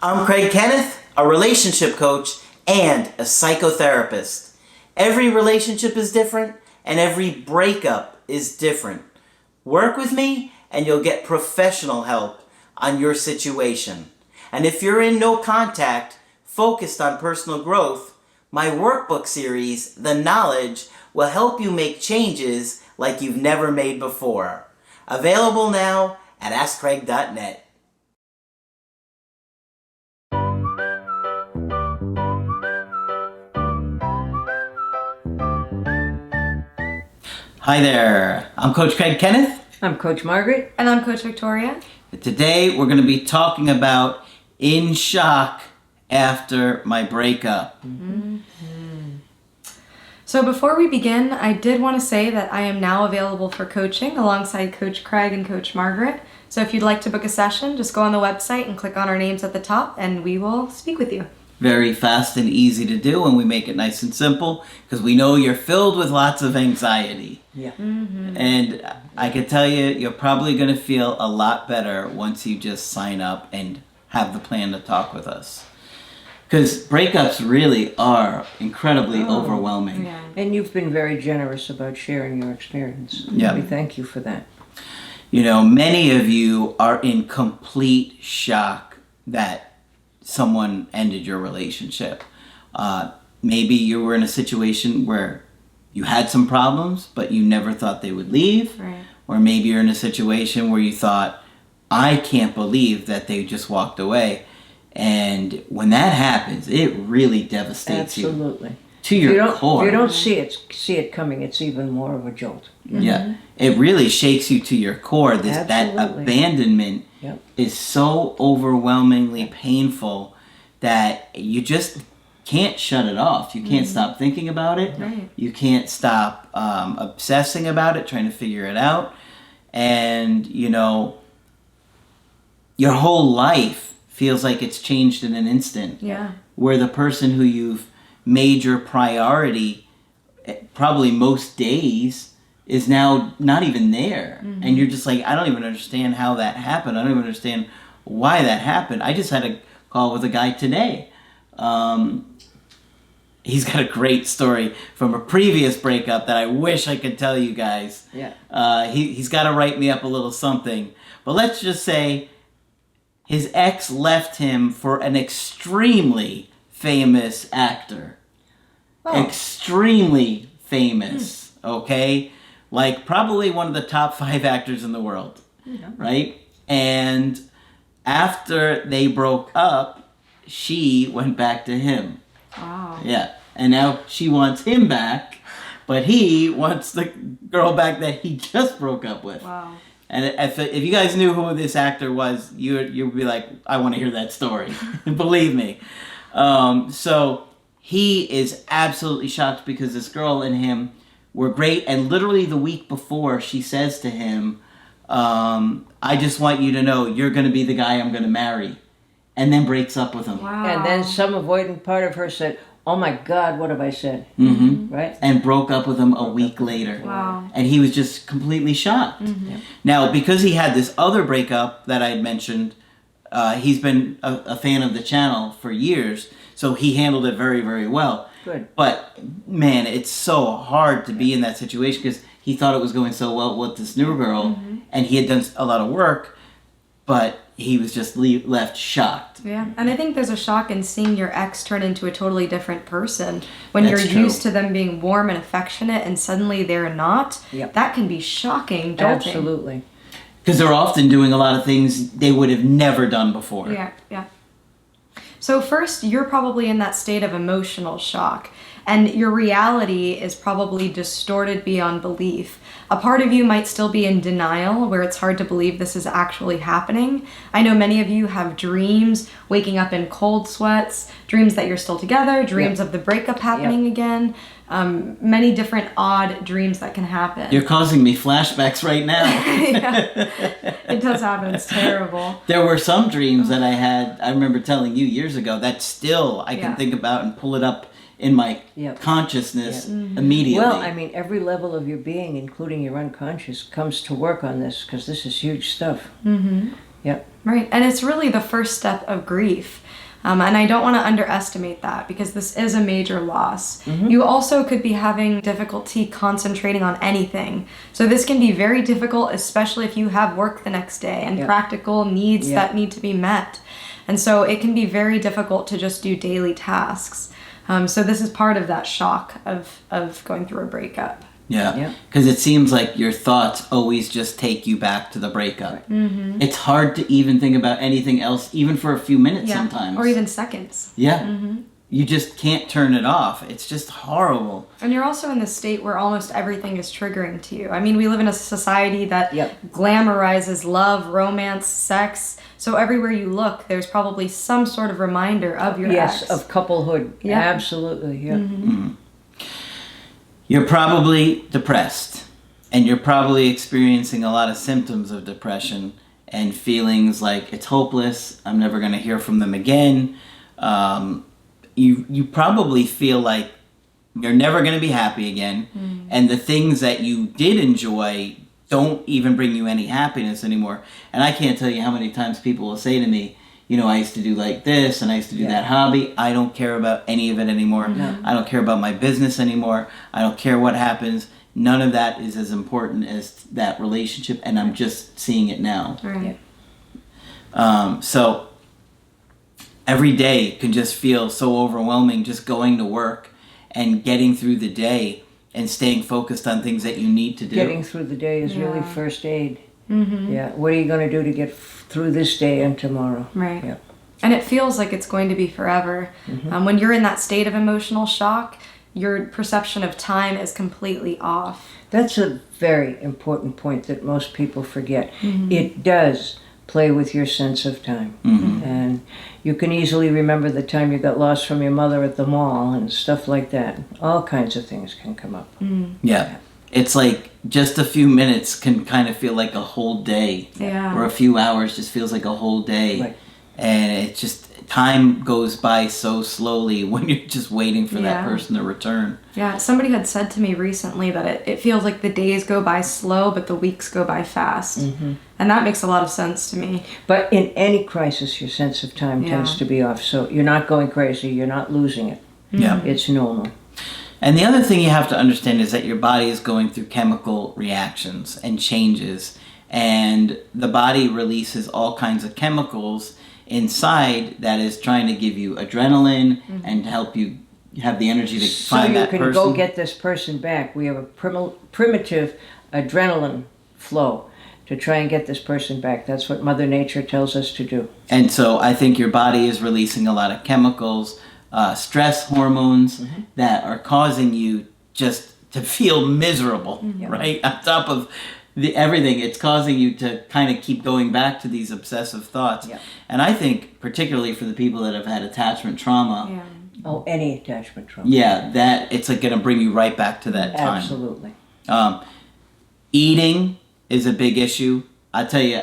I'm Craig Kenneth, a relationship coach and a psychotherapist. Every relationship is different and every breakup is different. Work with me and you'll get professional help on your situation. And if you're in no contact, focused on personal growth, my workbook series, The Knowledge, will help you make changes like you've never made before. Available now at AskCraig.net. Hi there, I'm Coach Craig Kenneth. I'm Coach Margaret. And I'm Coach Victoria. Today we're going to be talking about in shock after my breakup. Mm-hmm. So before we begin, I did want to say that I am now available for coaching alongside Coach Craig and Coach Margaret. So if you'd like to book a session, just go on the website and click on our names at the top and we will speak with you. Very fast and easy to do, and we make it nice and simple because we know you're filled with lots of anxiety. Yeah. Mm-hmm. And I can tell you, you're probably going to feel a lot better once you just sign up and have the plan to talk with us. Because breakups really are incredibly overwhelming. Yeah. And you've been very generous about sharing your experience. Yeah. We thank you for that. You know, many of you are in complete shock that someone ended your relationship. Maybe you were in a situation where you had some problems, but you never thought they would leave. Right. Or maybe you're in a situation where you thought, I can't believe that they just walked away. And when that happens, it really devastates you Absolutely. to your core. If you don't see it coming, it's even more of a jolt. Yeah, it really shakes you to your core. That Absolutely. abandonment Yep. is so overwhelmingly painful that you just can't shut it off. You can't stop thinking about it. Right. You can't stop obsessing about it, trying to figure it out. And, you know, your whole life feels like it's changed in an instant. Yeah. Where the person who you've made your priority probably most days is now not even there. Mm-hmm. And you're just like, I don't even understand how that happened. I don't even understand why that happened. I just had a call with a guy today. He's got a great story from a previous breakup that I wish I could tell you guys. Yeah. He's got to write me up a little something. But let's just say his ex left him for an extremely famous actor. Oh. Extremely famous, okay? Like probably one of the top 5 actors in the world, right? And after they broke up, she went back to him. Wow. Yeah, and now she wants him back, but he wants the girl back that he just broke up with. Wow. And if you guys knew who this actor was, you'd be like, I want to hear that story. Believe me. So he is absolutely shocked because this girl and him were great. And literally the week before, she says to him, I just want you to know you're going to be the guy I'm going to marry. And then breaks up with him. Wow. And then some avoidant part of her said, oh my God, what have I said? Mm-hmm. Right? And broke up with him a week later. Wow. And he was just completely shocked. Mm-hmm. Now, because he had this other breakup that I had mentioned, he's been a fan of the channel for years, so he handled it very, very well. Good. But, man, it's so hard to be in that situation because he thought it was going so well with this new girl, and he had done a lot of work, but he was just left shocked. Yeah, and I think there's a shock in seeing your ex turn into a totally different person. When That's you're true. used to them being warm and affectionate and suddenly they're not, Yep. that can be shocking, jolting. Absolutely. Because they're often doing a lot of things they would have never done before. Yeah, yeah. So first, you're probably in that state of emotional shock, and your reality is probably distorted beyond belief. A part of you might still be in denial, where it's hard to believe this is actually happening. I know many of you have dreams, waking up in cold sweats, dreams that you're still together, dreams of the breakup happening again, many different odd dreams that can happen. You're causing me flashbacks right now. Yeah, it does happen. It's terrible. There were some dreams that I had, I remember telling you years ago, that still I can Yeah. think about and pull it up in my Yep. consciousness Mm-hmm. immediately. Well, I mean, every level of your being, including your unconscious, comes to work on this because this is huge stuff. Mm-hmm. Yep. Right. And it's really the first step of grief. And I don't want to underestimate that because this is a major loss. You also could be having difficulty concentrating on anything. So this can be very difficult, especially if you have work the next day and practical needs that need to be met. And so it can be very difficult to just do daily tasks. So this is part of that shock of going through a breakup. Yeah, because it seems like your thoughts always just take you back to the breakup. It's hard to even think about anything else, even for a few minutes sometimes. Or even seconds. Yeah. You just can't turn it off. It's just horrible. And you're also in this state where almost everything is triggering to you. I mean, we live in a society that glamorizes love, romance, sex. So everywhere you look, there's probably some sort of reminder of your ex. Yes, of couplehood. Yeah. Absolutely, yeah. You're probably depressed, and you're probably experiencing a lot of symptoms of depression and feelings like it's hopeless, I'm never going to hear from them again. You probably feel like you're never going to be happy again, and the things that you did enjoy don't even bring you any happiness anymore. And I can't tell you how many times people will say to me, you know, I used to do like this, and I used to do that hobby. I don't care about any of it anymore. I don't care about my business anymore. I don't care what happens. None of that is as important as that relationship, and I'm just seeing it now. Right. So every day can just feel so overwhelming, just going to work and getting through the day and staying focused on things that you need to do. Getting through the day is really first aid. Yeah. What are you going to do to get through this day and tomorrow? Right. Yeah. And it feels like it's going to be forever. When you're in that state of emotional shock, your perception of time is completely off. That's a very important point that most people forget. It does play with your sense of time. And you can easily remember the time you got lost from your mother at the mall and stuff like that. All kinds of things can come up. Yeah. It's like just a few minutes can kind of feel like a whole day. Yeah. Or a few hours just feels like a whole day. Right. And it just, time goes by so slowly when you're just waiting for that person to return. Yeah, somebody had said to me recently that it feels like the days go by slow, but the weeks go by fast. And that makes a lot of sense to me. But in any crisis, your sense of time tends to be off. So you're not going crazy. You're not losing it. Yeah. It's normal. And the other thing you have to understand is that your body is going through chemical reactions and changes. And the body releases all kinds of chemicals inside that is trying to give you adrenaline and help you have the energy to find that person. So you can go get this person back. We have a primitive adrenaline flow to try and get this person back. That's what Mother Nature tells us to do. And so I think your body is releasing a lot of chemicals, stress hormones that are causing you just to feel miserable, right? On top of everything, it's causing you to kind of keep going back to these obsessive thoughts. And I think, particularly for the people that have had attachment trauma, Oh, any attachment trauma. that it's like going to bring you right back to that time. Absolutely. Eating is a big issue. I tell you,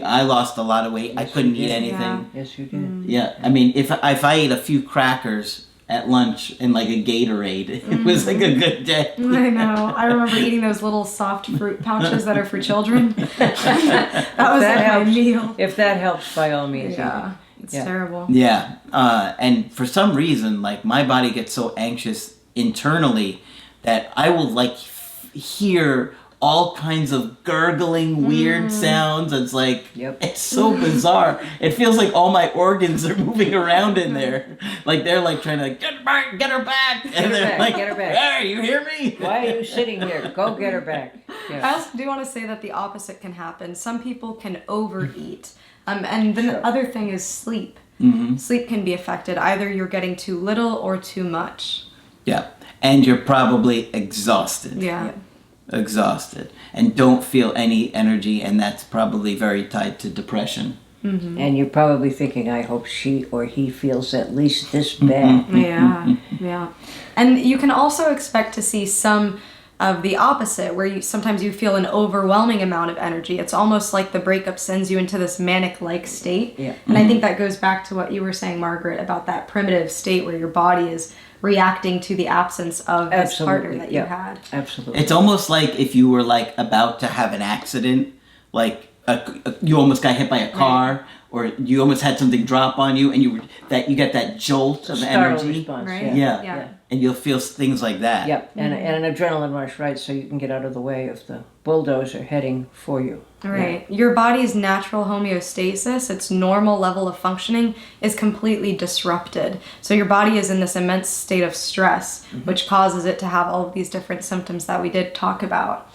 I lost a lot of weight. Yes, I couldn't you eat did. anything. Yes, you did. Yeah, I mean, if I ate a few crackers at lunch and like a Gatorade, it was like a good day. I know. I remember eating those little soft fruit pouches that are for children. that was my meal. If that helps, by all means. Yeah, it's terrible. Yeah, and for some reason, like my body gets so anxious internally that I will like hear all kinds of gurgling weird sounds. It's like, it's so bizarre. It feels like all my organs are moving around in there. Like they're like trying to get her back. And they're like, get her back. Hey, you hear me? Why are you sitting here? Go get her back. I also do want to say that the opposite can happen. Some people can overeat. And the other thing is sleep. Sleep can be affected. Either you're getting too little or too much. Yeah, and you're probably exhausted. Exhausted and don't feel any energy, and that's probably very tied to depression. And you're probably thinking, I hope she or he feels at least this bad. Yeah. And you can also expect to see some of the opposite, where sometimes you feel an overwhelming amount of energy. It's almost like the breakup sends you into this manic-like state. And I think that goes back to what you were saying, Margaret, about that primitive state where your body is reacting to the absence of this partner that you had. Absolutely. It's almost like if you were like about to have an accident, like you almost got hit by a car, or you almost had something drop on you, and you get that jolt of energy. Response, Right? Yeah. And you'll feel things like that. Yep, and an adrenaline rush, right? So you can get out of the way of the bulldozer heading for you. Right. Your body's natural homeostasis, its normal level of functioning, is completely disrupted. So your body is in this immense state of stress, which causes it to have all of these different symptoms that we did talk about.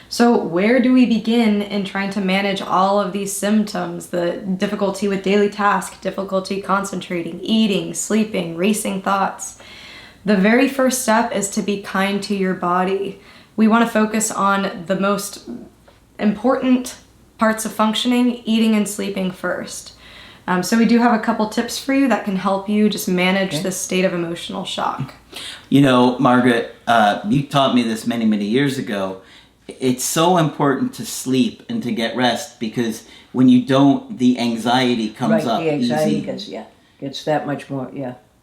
So where do we begin in trying to manage all of these symptoms? The difficulty with daily tasks, difficulty concentrating, eating, sleeping, racing thoughts. The very first step is to be kind to your body. We want to focus on the most important parts of functioning, eating and sleeping first. So we do have a couple tips for you that can help you just manage this state of emotional shock. You know, Margaret, you taught me this many, many years ago. It's so important to sleep and to get rest, because when you don't, the anxiety comes up the anxiety easy. gets that much more,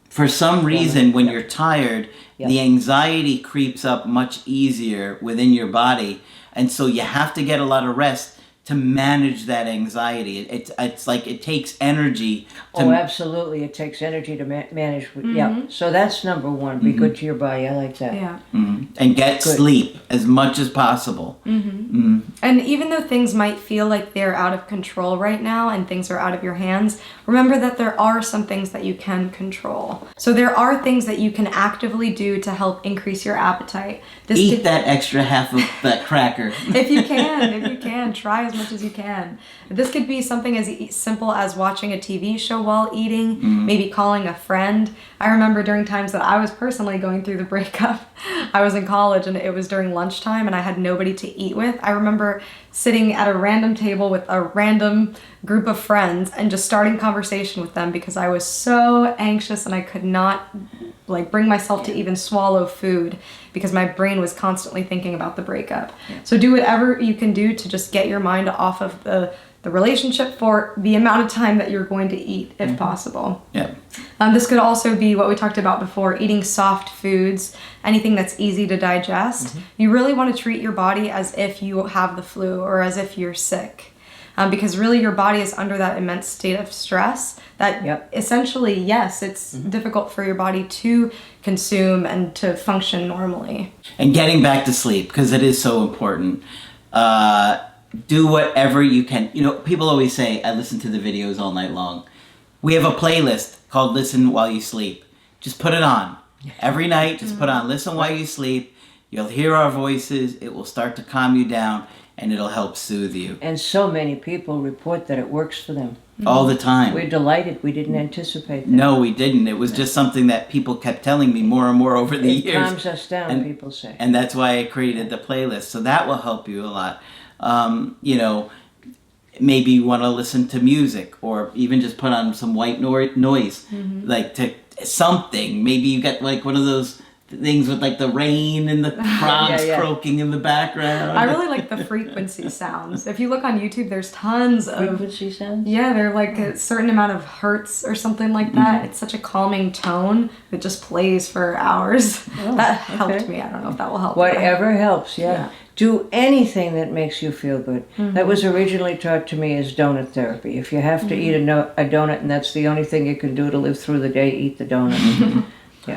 For some reason, when you're tired, the anxiety creeps up much easier within your body. And so you have to get a lot of rest to manage that anxiety. It's like it takes energy to... absolutely. It takes energy to manage. Yeah. So that's number one. Be good to your body. I like that. Yeah. And get sleep as much as possible. And even though things might feel like they're out of control right now and things are out of your hands, remember that there are some things that you can control. So there are things that you can actively do to help increase your appetite. Eat that extra half of that cracker. If you can, try as much as you can. This could be something as simple as watching a TV show while eating, maybe calling a friend. I remember during times that I was personally going through the breakup. I was in college and it was during lunchtime and I had nobody to eat with. I remember sitting at a random table with a random group of friends and just starting conversation with them because I was so anxious and I could not bring myself to even swallow food because my brain was constantly thinking about the breakup. So do whatever you can do to just get your mind off of the relationship for the amount of time that you're going to eat, if possible. Yeah. This could also be what we talked about before, eating soft foods, anything that's easy to digest. You really want to treat your body as if you have the flu or as if you're sick. Because really your body is under that immense state of stress that essentially, yes, it's difficult for your body to consume and to function normally. And getting back to sleep, because it is so important. Do whatever you can. You know, people always say, I listen to the videos all night long. We have a playlist called Listen While You Sleep. Just put it on. Every night, just put on Listen While You Sleep. You'll hear our voices. It will start to calm you down, and it'll help soothe you. And so many people report that it works for them. All the time. We're delighted. We didn't anticipate that. No, we didn't. It was just something that people kept telling me more and more over the years. It calms us down, people say. And that's why I created the playlist. So that will help you a lot. You know, maybe you want to listen to music or even just put on some white noise, like to something. Maybe you got like one of those things with like the rain and the frogs croaking in the background. I really like the frequency sounds. If you look on YouTube, there's tons of frequency sounds. Yeah, they're like a certain amount of hertz or something like that. It's such a calming tone that just plays for hours. That helped me. I don't know if that will help. Whatever helps. Yeah. Do anything that makes you feel good. That was originally taught to me as donut therapy. If you have to eat a donut and that's the only thing you can do to live through the day, eat the donut.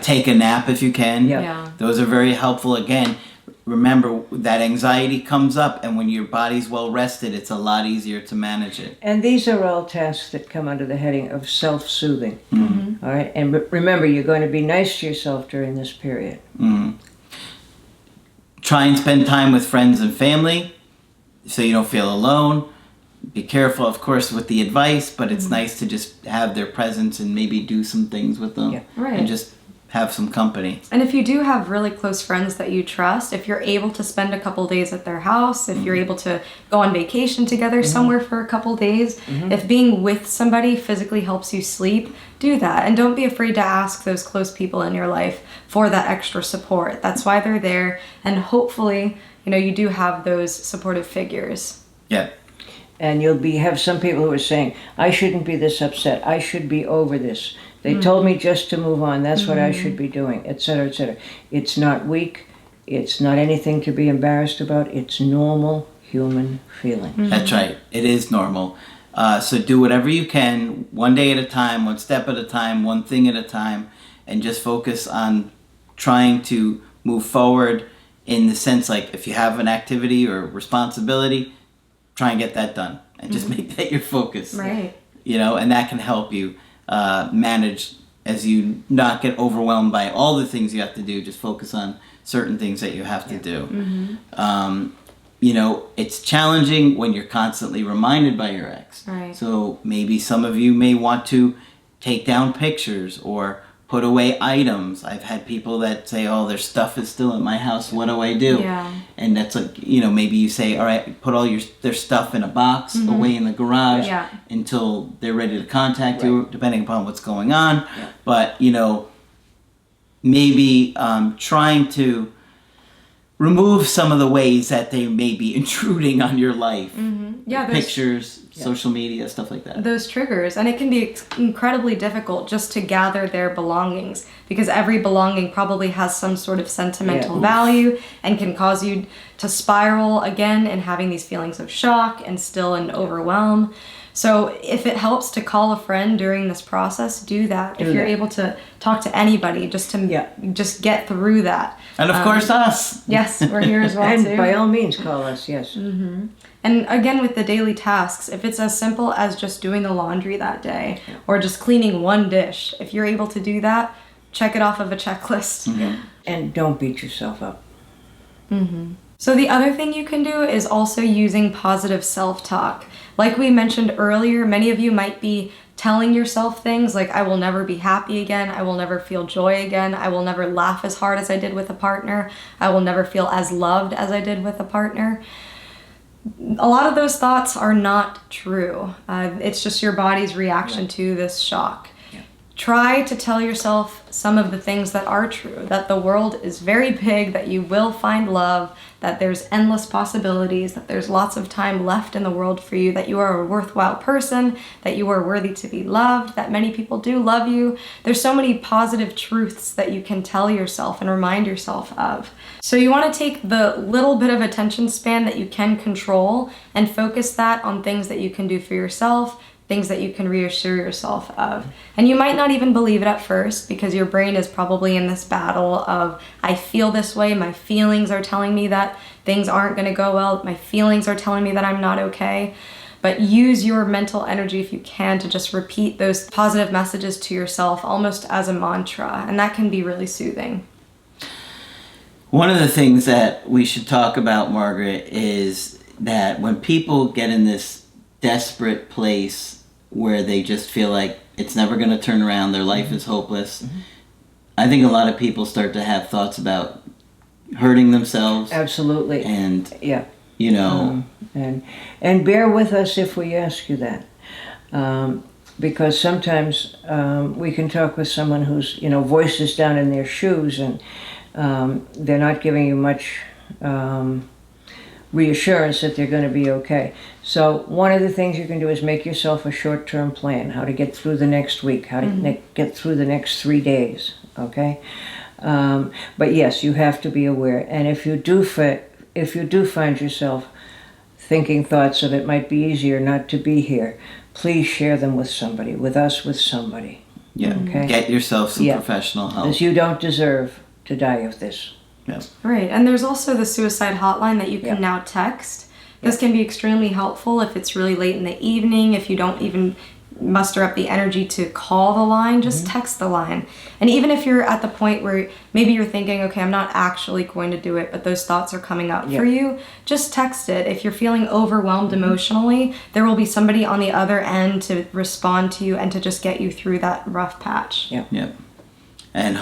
Take a nap if you can. Yeah. Those are very helpful. Again, remember that anxiety comes up, and when your body's well rested, it's a lot easier to manage it. And these are all tasks that come under the heading of self-soothing. All right, and remember, you're going to be nice to yourself during this period. Try and spend time with friends and family so you don't feel alone. Be careful, of course, with the advice, but it's nice to just have their presence and maybe do some things with them. And just have some company. And if you do have really close friends that you trust, if you're able to spend a couple days at their house, if you're able to go on vacation together somewhere for a couple days, if being with somebody physically helps you sleep, do that. And don't be afraid to ask those close people in your life for that extra support. That's why they're there. And hopefully, you do have those supportive figures. Yeah. And you'll have some people who are saying, I shouldn't be this upset. I should be over this. They told me just to move on. That's what I should be doing, etc., etc. It's not weak. It's not anything to be embarrassed about. It's normal human feelings. That's right. It is normal. So do whatever you can, one day at a time, one step at a time, one thing at a time, and just focus on trying to move forward in the sense, like, if you have an activity or responsibility, try and get that done and just make that your focus. Right. You know, and that can help you manage as you not get overwhelmed by all the things you have to do. Just focus on certain things that you have to do. You know, it's challenging when you're constantly reminded by your ex. Right. So maybe some of you may want to take down pictures or put away items. I've had people that say, oh, their stuff is still at my house. What do I do? Yeah. And that's like, you know, maybe you say, all right, put all their stuff in a box away in the garage until they're ready to contact you, depending upon what's going on. Yeah. But, you know, maybe trying to remove some of the ways that they may be intruding on your life. Yeah, Pictures, social media, stuff like that. those triggers, and it can be incredibly difficult just to gather their belongings, because every belonging probably has some sort of sentimental value and can cause you to spiral again and having these feelings of shock and still an overwhelm. So if it helps to call a friend during this process, do that. If you're able to talk to anybody, just to just get through that. And of course us. Yes, we're here as well And too. by all means, call us, yes. And again, with the daily tasks, if it's as simple as just doing the laundry that day or just cleaning one dish, if you're able to do that, check it off of a checklist. And don't beat yourself up. So the other thing you can do is also using positive self-talk. Like we mentioned earlier, many of you might be telling yourself things like, I will never be happy again, I will never feel joy again, I will never laugh as hard as I did with a partner, I will never feel as loved as I did with a partner. A lot of those thoughts are not true. It's just your body's reaction to this shock. Try to tell yourself some of the things that are true, that the world is very big, that you will find love, that there's endless possibilities, that there's lots of time left in the world for you, that you are a worthwhile person, that you are worthy to be loved, that many people do love you. There's so many positive truths that you can tell yourself and remind yourself of. So you want to take the little bit of attention span that you can control and focus that on things that you can do for yourself, things that you can reassure yourself of. And you might not even believe it at first, because your brain is probably in this battle of, I feel this way, my feelings are telling me that things aren't going to go well, my feelings are telling me that I'm not okay. But use your mental energy, if you can, to just repeat those positive messages to yourself almost as a mantra, and that can be really soothing. One of the things that we should talk about, Margaret, is that when people get in this desperate place where they just feel like it's never going to turn around, their life is hopeless, I think a lot of people start to have thoughts about hurting themselves. Absolutely. And, Yeah. you know... And bear with us if we ask you that. Because sometimes we can talk with someone whose, voice is down in their shoes, and they're not giving you much reassurance that they're going to be okay. So one of the things you can do is make yourself a short-term plan, how to get through the next week, how to get through the next 3 days, okay? But yes, you have to be aware. And if you do find yourself thinking thoughts of it might be easier not to be here, please share them with somebody, with us, with somebody. Yeah, okay? Get yourself some professional help. Because you don't deserve to die of this. Yeah. Right, and there's also the suicide hotline that you can now text. This can be extremely helpful if it's really late in the evening, if you don't even muster up the energy to call the line, just text the line. And even if you're at the point where maybe you're thinking, okay, I'm not actually going to do it, but those thoughts are coming up for you, just text it. If you're feeling overwhelmed emotionally, there will be somebody on the other end to respond to you and to just get you through that rough patch. Yeah. And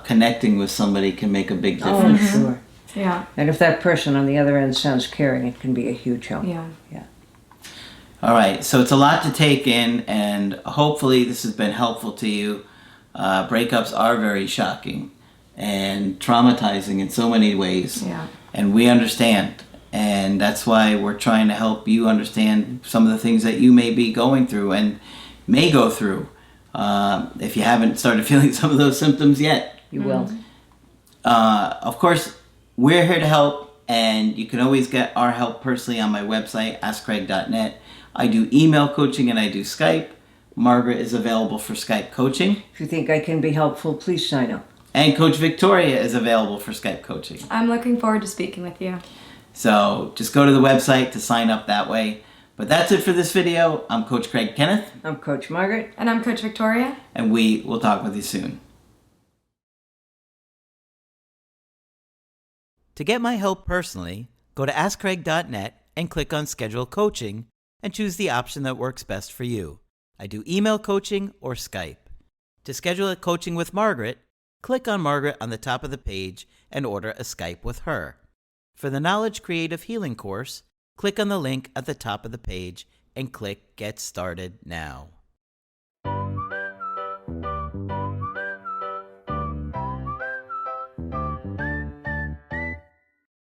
connecting with somebody can make a big difference. Oh, sure. Yeah. And if that person on the other end sounds caring, it can be a huge help. Yeah. All right, so it's a lot to take in, and hopefully this has been helpful to you. Breakups are very shocking and traumatizing in so many ways, and we understand. And that's why we're trying to help you understand some of the things that you may be going through and may go through. If you haven't started feeling some of those symptoms yet. You will. Of course, we're here to help, And you can always get our help personally on my website, askcraig.net. I do email coaching and I do Skype. Margaret is available for Skype coaching. If you think I can be helpful, please sign up. And Coach Victoria is available for Skype coaching. I'm looking forward to speaking with you. So just go to the website to sign up that way. But that's it for this video. I'm Coach Craig Kenneth. I'm Coach Margaret. And I'm Coach Victoria. And we will talk with you soon. To get my help personally, go to askcraig.net and click on Schedule Coaching and choose the option that works best for you. I do email coaching or Skype. To schedule a coaching with Margaret, click on Margaret on the top of the page and order a Skype with her. For the Knowledge Creative Healing course, click on the link at the top of the page and click Get Started Now.